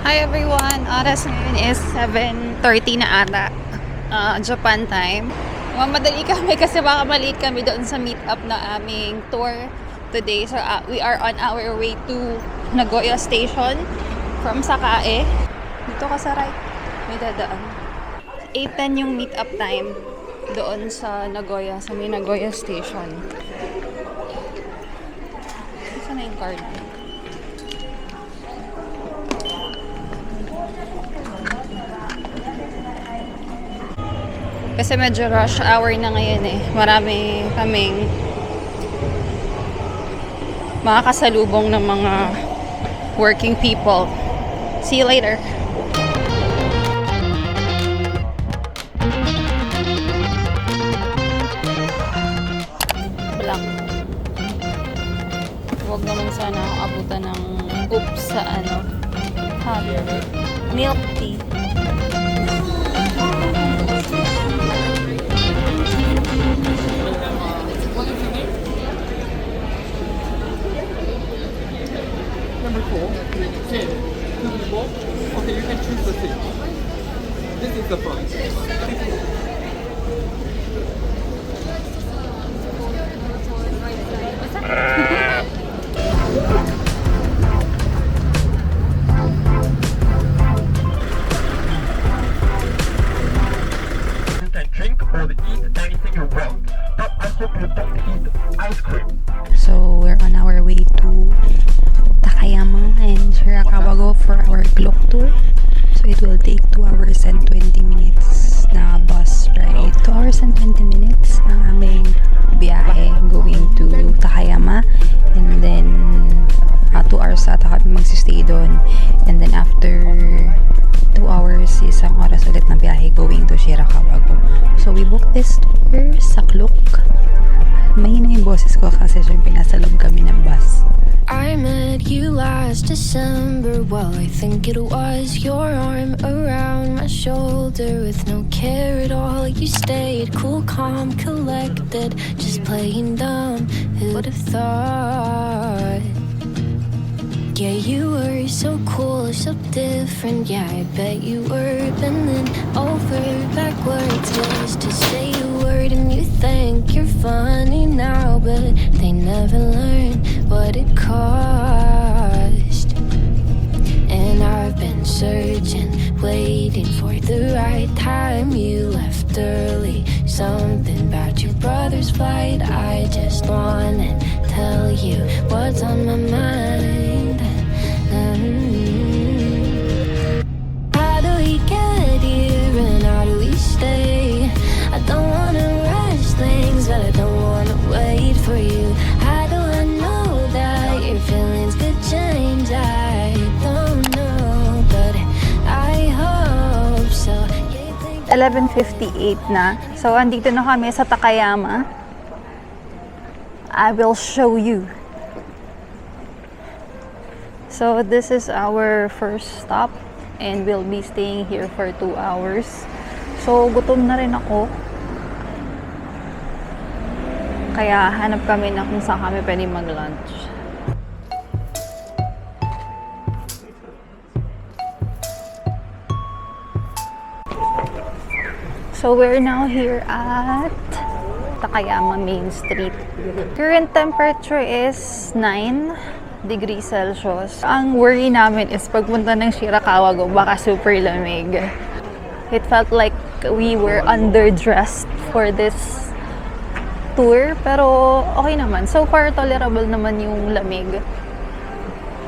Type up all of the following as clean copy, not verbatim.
Hi everyone! Oras ngayon is 7:30 na ata. Japan time. Mamadali kami kasi baka maliit kami doon sa meet-up na aming tour today. So we are on our way to Nagoya Station from Sakae. Dito ka sa right. May dadaan. 8:10 yung meet-up time doon sa Nagoya, sa may Nagoya Station. Saan na yung card? Kasi medyo rush hour na ngayon eh. Marami kaming makakasalubong ng mga working people. See you later. Walang. Huwag naman sana akong abutan ng oops sa milk tea. Number 4, 10, 2 people. Okay, you can choose the seat. This is the front. You can drink or eat anything you want, but I hope you don't eat ice cream. So we're on our way to Takayama and Shirakawago for our clock tour. So it will take 2 hours and 20 minutes na bus ride. 2 hours and 20 minutes ang aming biyahe going to Takayama. And then 2 hours ata kami magsistay doon. And then after 2 hours, isang oras ulit na biyahe going to Shirakawago. So we booked this tour sa Klook. Mahina yung boses ko kasi syempre nasa loob kami ng bus. I met you last December, well I think it was. Your arm around my shoulder with no care at all. You stayed cool, calm, collected, just playing dumb. Who would have thought? Yeah, you were so cool, so different. Yeah, I bet you were bending over backwards just to say a word. And you think you're funny now, but they never learn what it cost. And I've been searching, waiting for the right time. You left early, something about your brother's flight. I just wanna tell you what's on my mind. How do we get here and how do we stay? I don't wanna rush things, but I don't wanna wait for you. How do I know that your feelings could change? I don't know, but I hope so. 11:58 na. So, andito na kami sa Takayama. I will show you. So, this is our first stop and we'll be staying here for 2 hours. So, gutom na rin ako. Kaya, hanap kami na kung saan kami pwede mag-lunch. So, we're now here at Takayama Main Street. Current temperature is 9 degrees Celsius. Ang worry namin is pagpunta ng Shirakawago, baka super lamig. It felt like we were underdressed for this tour, pero okay naman. So far, tolerable naman yung lamig.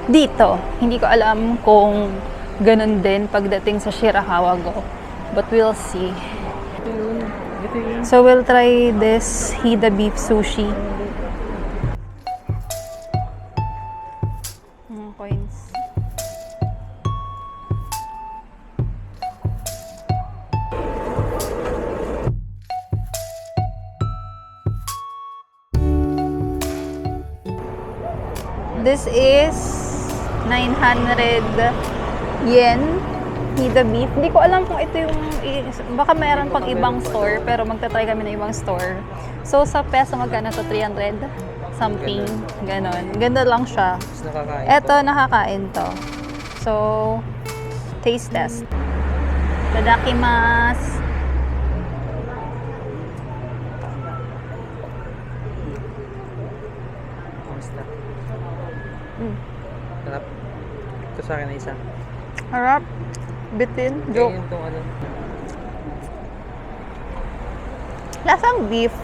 Dito, hindi ko alam kung ganun din pagdating sa Shirakawago. But we'll see. So we'll try this Hida beef sushi. Coins. This is 900 yen. Hida beef. Hindi ko alam kung ito yung baka mayroon pang ibang store, pero magta-try kami ng ibang store. So sa peso magkano to? 300 something, ganon. Ganda lang siya. Eto, nakakain to. So Taste test. Tadakimasu. Kamusta? Sarap. Ito sa akin na isa. Harap. Bitin. Joke. Ganyan itong ano. Lasang beef.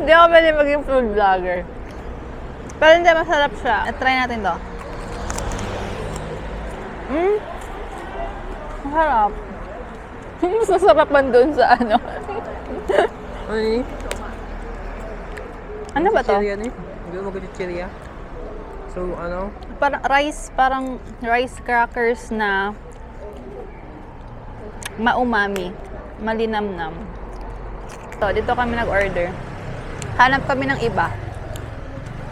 Hindi ako pwede maging food vlogger. Pero hindi, masarap siya. Try natin to. Masarap. Masasarap man dun sa ano. Ay, Ano ba to? Chicheria na eh. Hindi mo chicheria. So, ano? Parang rice crackers na maumami. Malinamnam. So, dito kami nag-order. Hanap kami ng iba.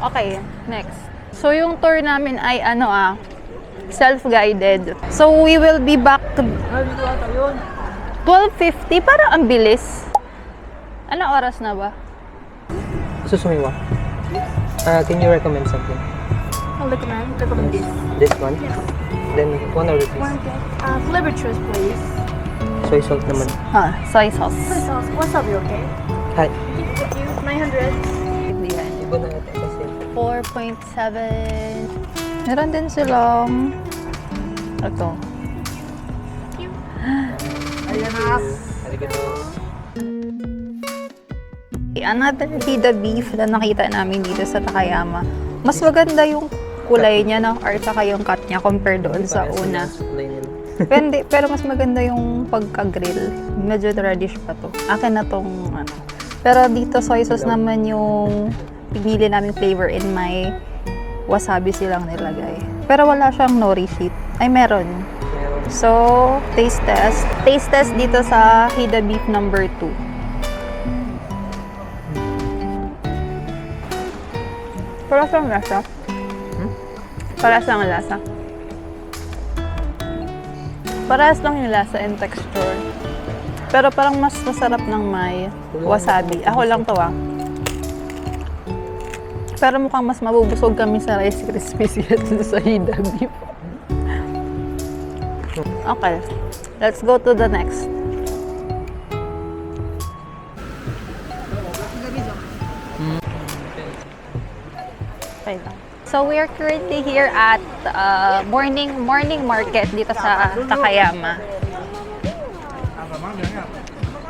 Okay, next. So, yung tour namin ay self-guided. So, we will be back to Dito ata yun. 12:50. Parang ang bilis. Anong oras na ba? Susumiwa. Can you recommend something? I'll recommend this. This one? Then, one order please. One cake. Flavor choice, please. Soy salt naman. Soy sauce. Soy sauce. What's up, you okay? Hi. Thank you. 900. Iba na natin kasi. 4.7. Meron din silang ito. Arigato. Another Hida beef na nakita namin dito sa Takayama. Mas maganda yung kulay niya, no? Or saka yung cut niya compare doon sa una. Pero mas maganda yung pagka-grill. Medyo reddish pa to. Akin na tong ano. Pero dito soy sauce naman yung pinili namin flavor in my wasabi silang nilagay. Pero wala siyang nori sheet. Ay, meron. So, taste test. Taste test dito sa Hida beef number 2. Parang lang lasa. Parehas lang ang lasa. Parehas lang yung lasa and texture. Pero parang mas masarap ng may wasabi. Ako lang to Pero mukhang mas mabubusog kami sa Rice Krispies yun sa Hida beef. Okay. Let's go to the next. Okay lang. So we are currently here at morning market dito sa Takayama.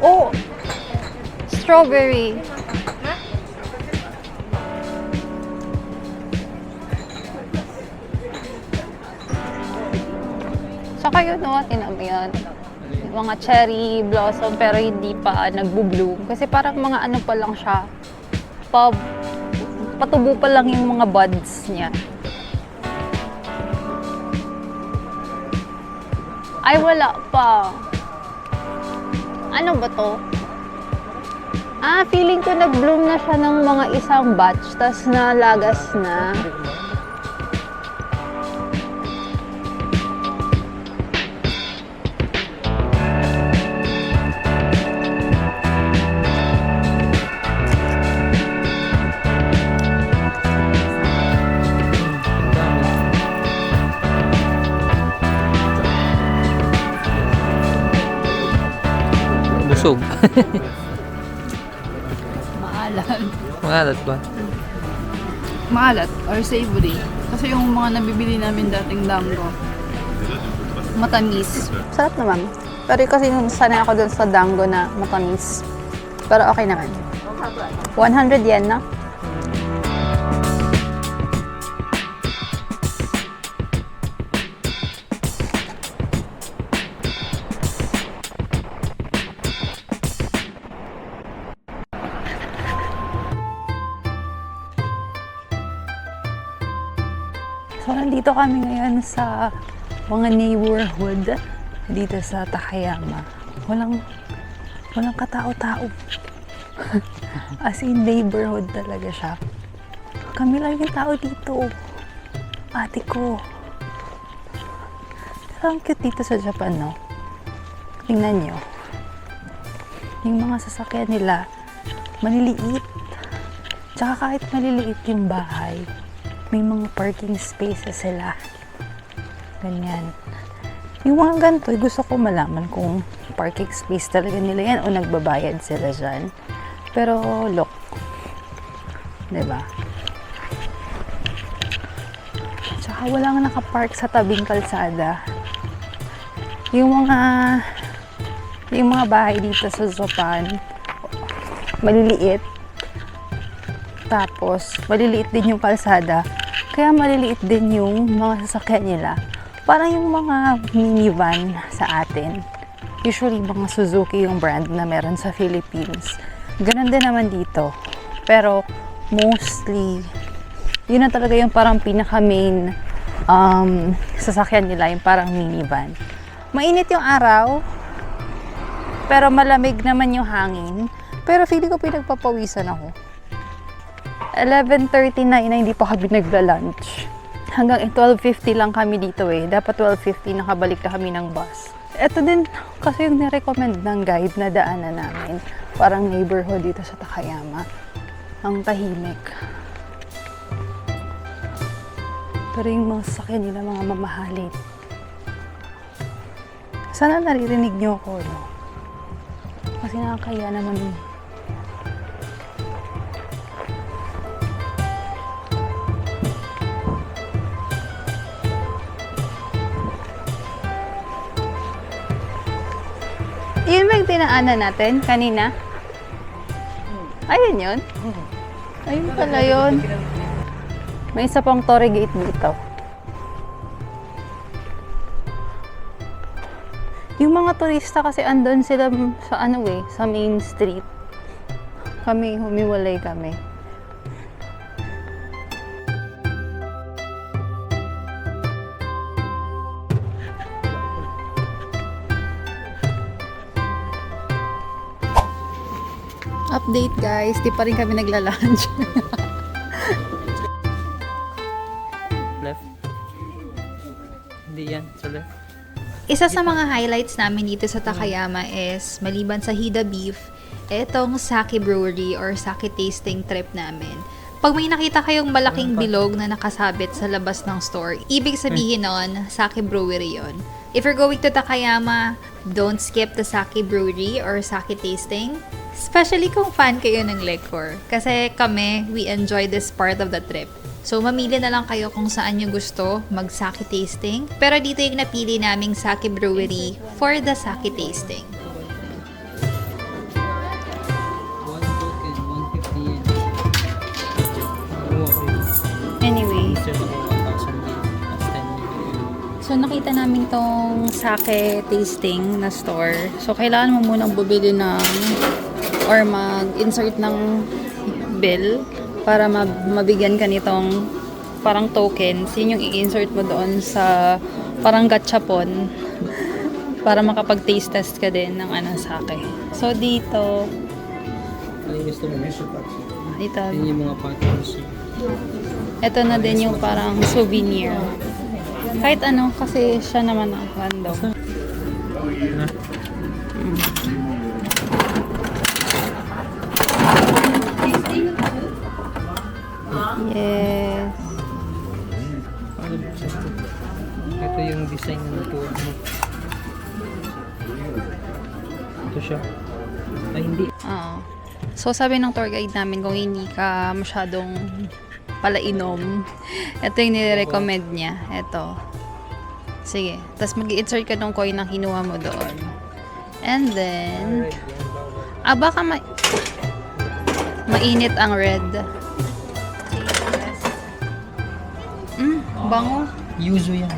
Oh, strawberry. Saka yun, no, tinan mo yun. Mga cherry blossom pero hindi pa nagbo-bloom. Kasi parang mga ano pa lang siya. Patubo pa lang yung mga buds niya. Ay, wala pa. Ano ba to? Feeling ko nag-bloom na siya ng mga isang batch, tas nalagas na. Busog. Maalat. Maalat ba? Maalat or savory. Kasi yung mga nabibili namin dating dango, matamis. Sarap naman. Pero kasi sanay ako dun sa dango na matamis. Pero okay naman. 100 yen na. So, nandito kami ngayon sa mga neighborhood dito sa Takayama. Walang katao-tao. As in, neighborhood talaga siya. Kami lang yung tao dito. Ate ko. Pero ang cute dito sa Japan, no? Tingnan nyo. Yung mga sasakyan nila, maliliit. Tsaka kahit maliliit yung bahay, may mga parking spaces sila. Ganyan. Yung mga ganito, gusto ko malaman kung parking space talaga nila yan o nagbabayad sila dyan. Pero, look. Diba? Tsaka walang nakapark sa tabing kalsada. Yung mga bahay dito sa Japan, maliliit. Tapos, maliliit din yung kalsada. Kaya maliliit din yung mga sasakyan nila. Parang yung mga minivan sa atin. Usually, mga Suzuki yung brand na meron sa Philippines. Ganun din naman dito. Pero, mostly, yun na talaga yung parang pinaka-main sasakyan nila, yung parang minivan. Mainit yung araw, pero malamig naman yung hangin. Pero feeling ko pinagpapawisan ako. 11:39 na hindi pa kami nagla-lunch. Hanggang 12:50 lang kami dito eh. Dapat 12:50 nakabalik na kami ng bus. Ito din kasi yung nirecommend ng guide na daanan namin. Parang neighborhood dito sa Takayama. Ang tahimik. Pero yung mga sasakyan nila, mga mamahalin. Sana naririnig niyo ako, no? Kasi nakakaya naman yun. Yun ba yung tinaanan natin kanina? Ayun yun? Ayun pala yun. May isa pang Torre Gate dito. Yung mga turista kasi andun sila sa sa main street. Kami, humiwalay kami. Update guys, di pa rin kami nagla-lunch. Left. Hindi yan, sa left. Isa sa mga highlights namin dito sa Takayama is, maliban sa Hida Beef, etong sake brewery or sake tasting trip namin. Pag may nakita kayong malaking bilog na nakasabit sa labas ng store, ibig sabihin nun, sake brewery yon. If you're going to Takayama, don't skip the sake brewery or sake tasting. Especially kung fan kayo ng liquor. Kasi kami, we enjoy this part of the trip. So, mamili na lang kayo kung saan nyo gusto mag-sake tasting. Pero dito yung napili naming sake brewery for the sake tasting. 1 token, 150 yen. Anyway, Instead of 1,000 yen, that's 10 yen. so nakita namin tong sake tasting na store. So, kailangan mo munang bumili ng or mag-insert ng bill para mabigyan ka nitong parang tokens. Yun yung i-insert mo doon sa parang gachapon para makapag-taste test ka din ng sake. So, dito, Ano yung gusto mo? dito, Yun yung mga patterns. ito na din yung parang souvenir. Kahit ano, kasi siya naman ang random. Yes. Ito yung design na natuwa mo. Ito siya. Ay, hindi. Oo. So, sabi ng tour guide namin, kung hindi ka masyadong palainom, ito yung nire-recommend niya. Ito. Sige. Tapos mag-insert ka ng coin na kinuha mo doon. And then, baka mainit ang red. Bango. Yuzu yan.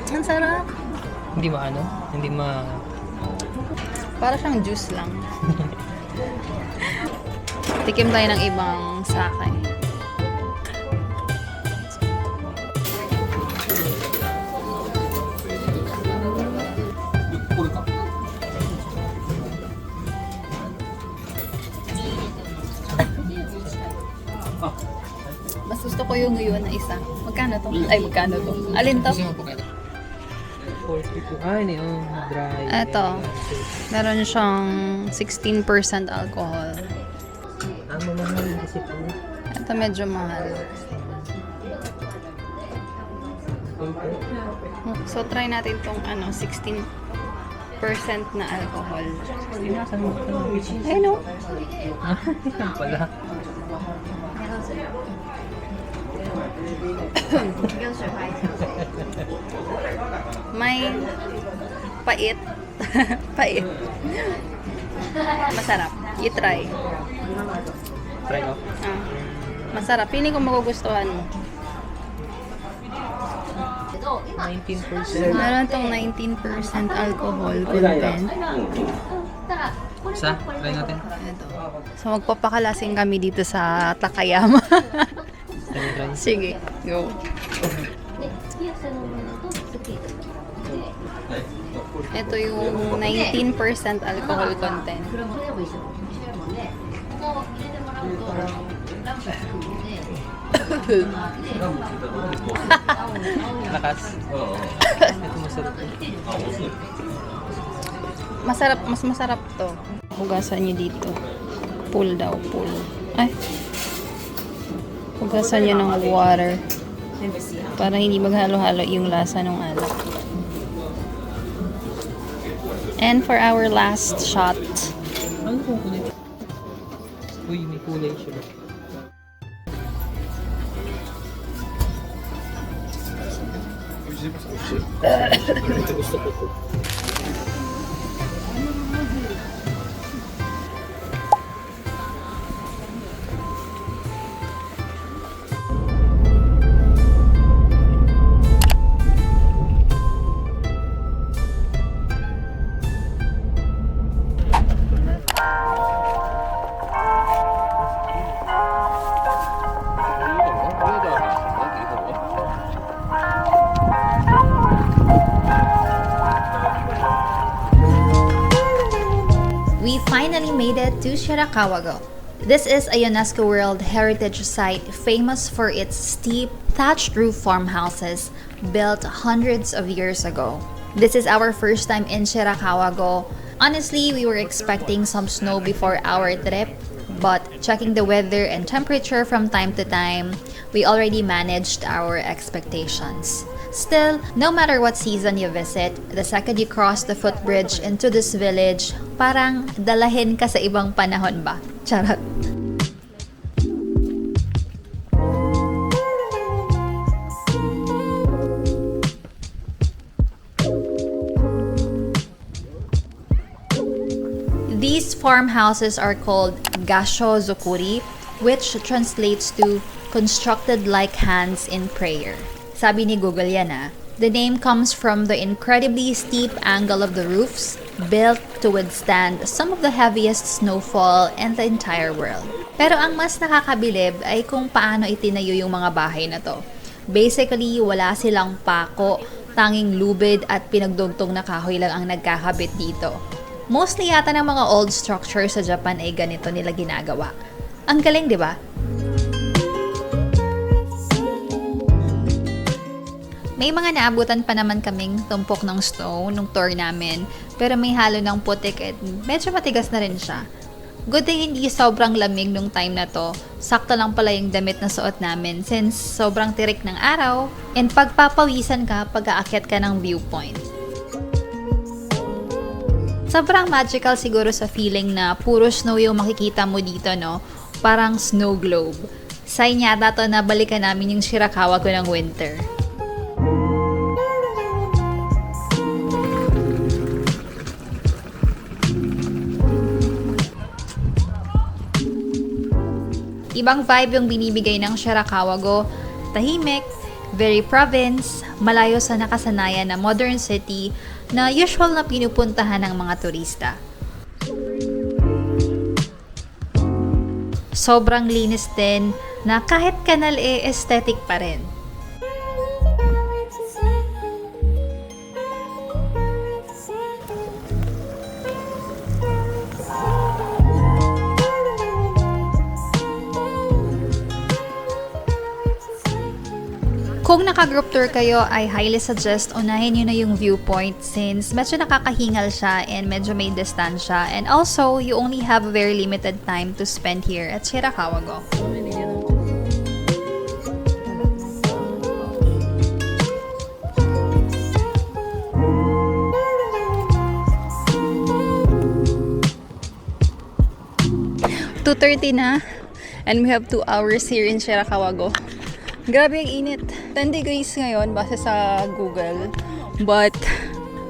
Ang sarap. Hindi hindi Para siyang juice lang. Tikim tayo ng ibang sake. Mas gusto ko yung ngayon na isa. Magkano to? Ay, magkano to? Alin to? 42. Hindi. Dry. Eto. Meron siyang 16% alcohol. Ang mamahal kasi po. Ito medyo mahal. So, try natin tong 16% na alcohol. Inasan mo. Ay, no. Yan pala. May pait. Pait. Masarap. You try. Try ko. Masarap. Feeling ko magugustuhan mo. 19%. Meron tong 19% alcohol content. Isa, try natin. Ito. So, magpapakalasing kami dito sa Takayama. Sige, go. Ito yung 19% alcohol content. Lakas. Ito masarap. Mas masarap to. Hugasan nyo dito. Pool daw, pool. Ay. Hugasan nyo ng water. Para hindi maghalo-halo yung lasa ng alak. And for our last shot. Ano kung kulit? Uy, may kulay siya. Gusto ko to. We finally made it to Shirakawago. This is a UNESCO World Heritage Site famous for its steep, thatched roof farmhouses built hundreds of years ago. This is our first time in Shirakawago. Honestly, we were expecting some snow before our trip, but checking the weather and temperature from time to time, we already managed our expectations. Still, no matter what season you visit, the second you cross the footbridge into this village, parang dalahin ka sa ibang panahon ba? Charot. These farmhouses are called Gasho Zukuri, which translates to constructed like hands in prayer. Sabi ni Google yan The name comes from the incredibly steep angle of the roofs, built to withstand some of the heaviest snowfall in the entire world. Pero ang mas nakakabilib ay kung paano itinayo yung mga bahay na to. Basically, wala silang pako, tanging lubid at pinagdugtong na kahoy lang ang nagkakabit dito. Mostly yata ng mga old structures sa Japan ay ganito nila ginagawa. Ang galing, di ba? May mga naabutan pa naman kaming tumpok ng snow nung tour namin, pero may halo ng putik at medyo matigas na rin siya. Good thing hindi sobrang lamig nung time na to, sakto lang pala yung damit na suot namin since sobrang tirik ng araw and pagpapawisan ka pag aakyat ka ng viewpoint. Sobrang magical siguro sa feeling na puro snow yung makikita mo dito, no? Parang snow globe. Sign yata to na balikan namin yung Shirakawago ng winter. Ibang vibe yung binibigay ng Shirakawago, tahimik, very province, malayo sa nakasanayan na modern city na usual na pinupuntahan ng mga turista. Sobrang linis din na kahit kanal aesthetic pa rin. Kung naka-group tour kayo, I highly suggest unahin nyo na yung viewpoint since medyo nakakahingal siya and medyo may distansya. And also, you only have a very limited time to spend here at Shirakawago. 2:30 na. And we have 2 hours here in Shirakawago. Grabe ang init. 10 degrees ngayon base sa Google. But,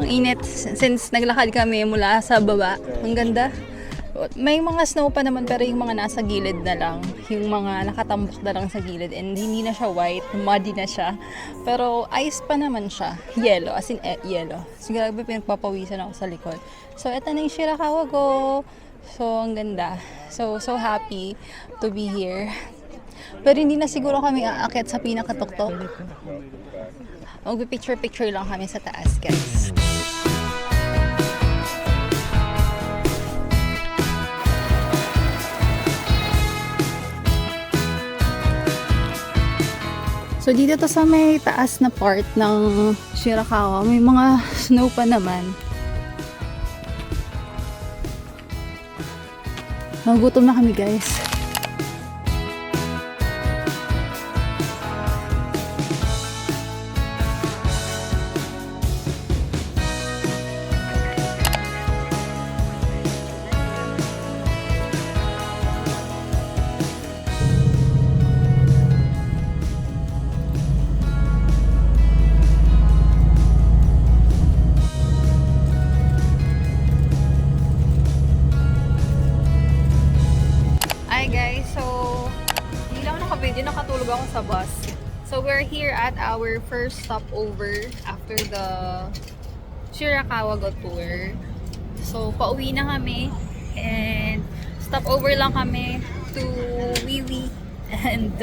ang init since naglakad kami mula sa baba. Ang ganda. May mga snow pa naman pero yung mga nasa gilid na lang. Yung mga nakatambak na lang sa gilid. And hindi na siya white. Muddy na siya. Pero ice pa naman siya. Yellow. As in yellow. So, grabe pinagpapawisan ako sa likod. So, eto na yung Shirakawago. So, ang ganda. So happy to be here. Pero hindi na siguro kami aakyat sa pinakatuktok. Magpipicture-picture lang kami sa taas, guys. So, dito to sa may taas na part ng Shirakawa. May mga snow pa naman. Nagutom na kami, guys. Hi guys, so hindi lang naka-video, nakatulog ako sa bus. So we're here at our first stopover after the Shirakawa tour. So pauwi na kami and stopover lang kami to Wiwi and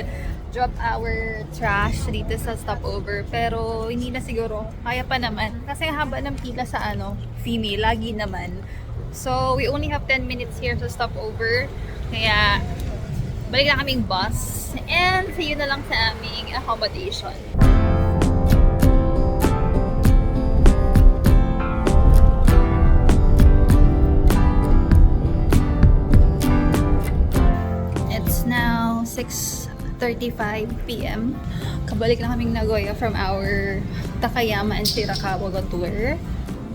drop our trash dito sa stopover. Pero hindi na siguro, kaya pa naman. Kasi haba ng pila sa female, lagi naman. So we only have 10 minutes here sa stopover. Kaya, balik na kaming bus. And, see you na lang sa aming accommodation. It's now 6:35 p.m. Kabalik na kaming Nagoya from our Takayama and Shirakawa tour.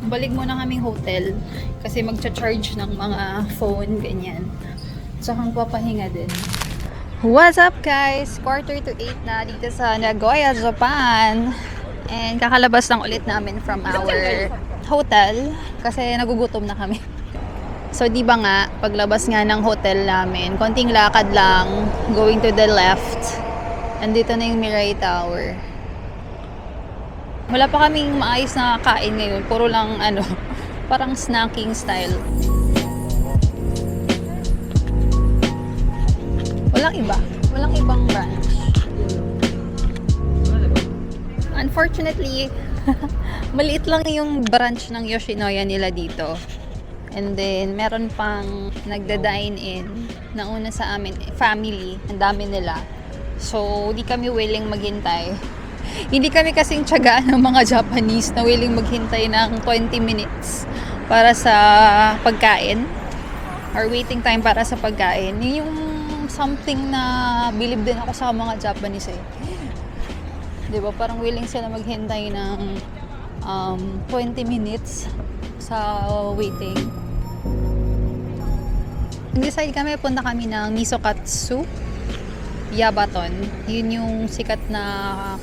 Balik muna kaming hotel kasi magcha-charge ng mga phone, ganyan. Tsaka papahinga din. What's up guys? 7:45 na dito sa Nagoya, Japan. And kakalabas lang ulit namin from our hotel kasi nagugutom na kami. So di ba nga, paglabas nga ng hotel namin, konting lakad lang, going to the left. Andito na yung Mirai Tower. Wala pa kaming maayos na kain ngayon. Puro lang parang snacking style. Walang ibang branch. Unfortunately, maliit lang yung branch ng Yoshinoya nila dito. And then, meron pang nagda-dine in na una sa amin, family, ang dami nila. So, di kami willing maghintay. Hindi kami kasing tiyagaan ng mga Japanese na willing maghintay ng 20 minutes para sa pagkain. Or waiting time para sa pagkain. Yun yung something na believe din ako sa mga Japanese eh. Diba? Parang willing sila maghintay ng 20 minutes sa waiting. Decide kami, punta kami ng Misokatsu Yabaton. Yun yung sikat na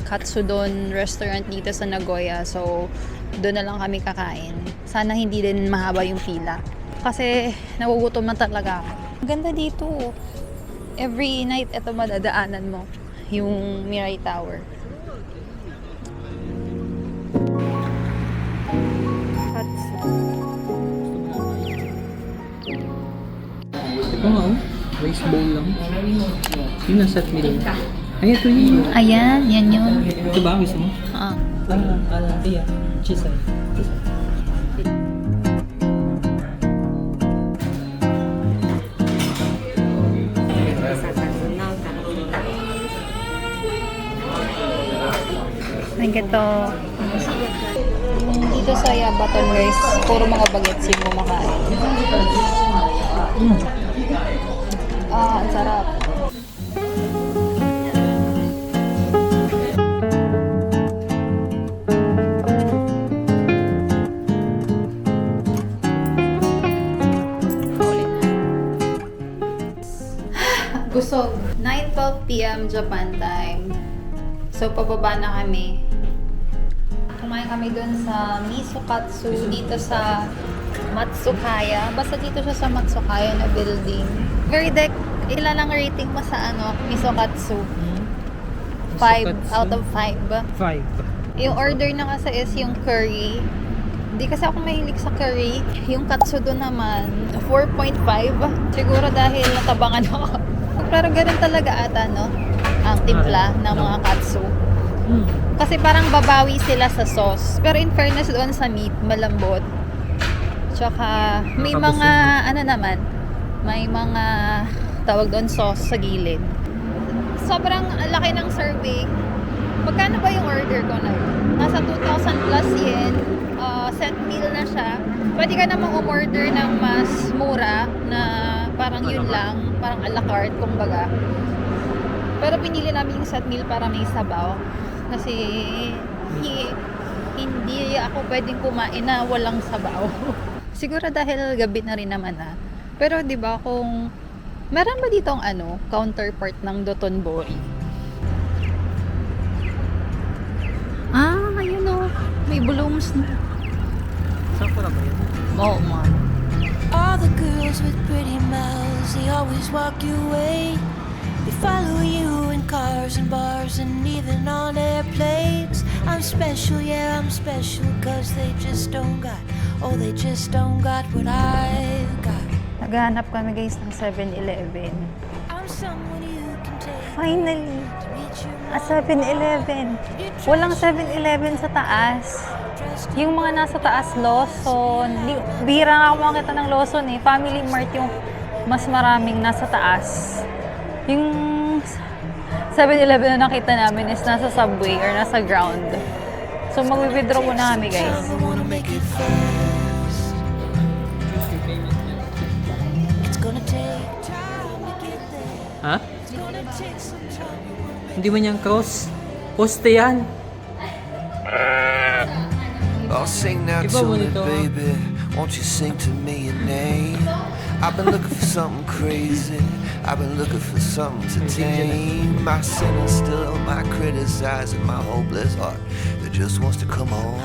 katsudon restaurant dito sa Nagoya. So, doon na lang kami kakain. Sana hindi din mahaba yung pila. Kasi nagugutom na talaga ako. Ang ganda dito. Every night, ito madadaanan mo. Yung Mirai Tower. Ito nga, rice bowl lang. Yun ang set meal. Ay, ito yun. Ayan, yan yun. Ito ba? Gusto mo? Iya. Cheese ay. Ito. Dito sa Yabaton guys, puro mga bagets yung kumakain. Ang sarap. PM Japan time. So, pababa na kami. Kumain kami dun sa Misukatsu dito sa Matsukaya. Basta dito siya sa Matsukaya na building. Ilan ang rating mo sa Misukatsu? 5 out of 5. 5. Yung order na kasi is yung curry. Hindi kasi ako mahilig sa curry. Yung katsu doon naman, 4.5. Siguro dahil natabangan ako. Pero ganun talaga ata, no? Ang timpla ng mga katsu. Kasi parang babawi sila sa sauce. Pero in fairness doon sa meat, malambot. Tsaka may mga, may mga tawag doon sauce sa gilid. Sobrang laki ng serving. Magkano ba yung order ko na yun? Nasa 2,000 plus yen. Set meal na siya. Pwede ka namang umorder ng mas mura na parang yun lang. Parang a la carte, kumbaga. Pero pinili namin yung set meal para may sabaw. Kasi hindi ako pwedeng kumain na walang sabaw. Siguro dahil gabi na rin naman Pero 'di ba kung meron ba ditong counterpart ng Dotonbori? Ayun may blooms na. Sakura ba yun? Oo, man. All the girls with pretty mouths, they always walk your way. They follow you in cars and bars and even on airplanes. I'm special, yeah, I'm special, cause they just don't got what I've got. Naghahanap kami guys ng 7-Eleven. I'm someone you can take Finally, to meet you a 7-Eleven. Walang 7-Eleven sa taas. Yung mga nasa taas, Lawson. Bihira nga ako makita ng Lawson Family Mart yung mas maraming nasa taas. Yung 7-Eleven na nakita namin is nasa subway or nasa ground. So mag-withdraw muna kami guys. I wanna make it fast. It's gonna take time to get there. Ha? It's gonna take some time. Hindi mo niyang cross? Poste yan. I'll sing now Iba to mo me, nito. baby. Won't you sing to me your name? I've been looking for something crazy. I've been looking for something to tame. My sin is still my criticizing, my hopeless heart that just wants to come home.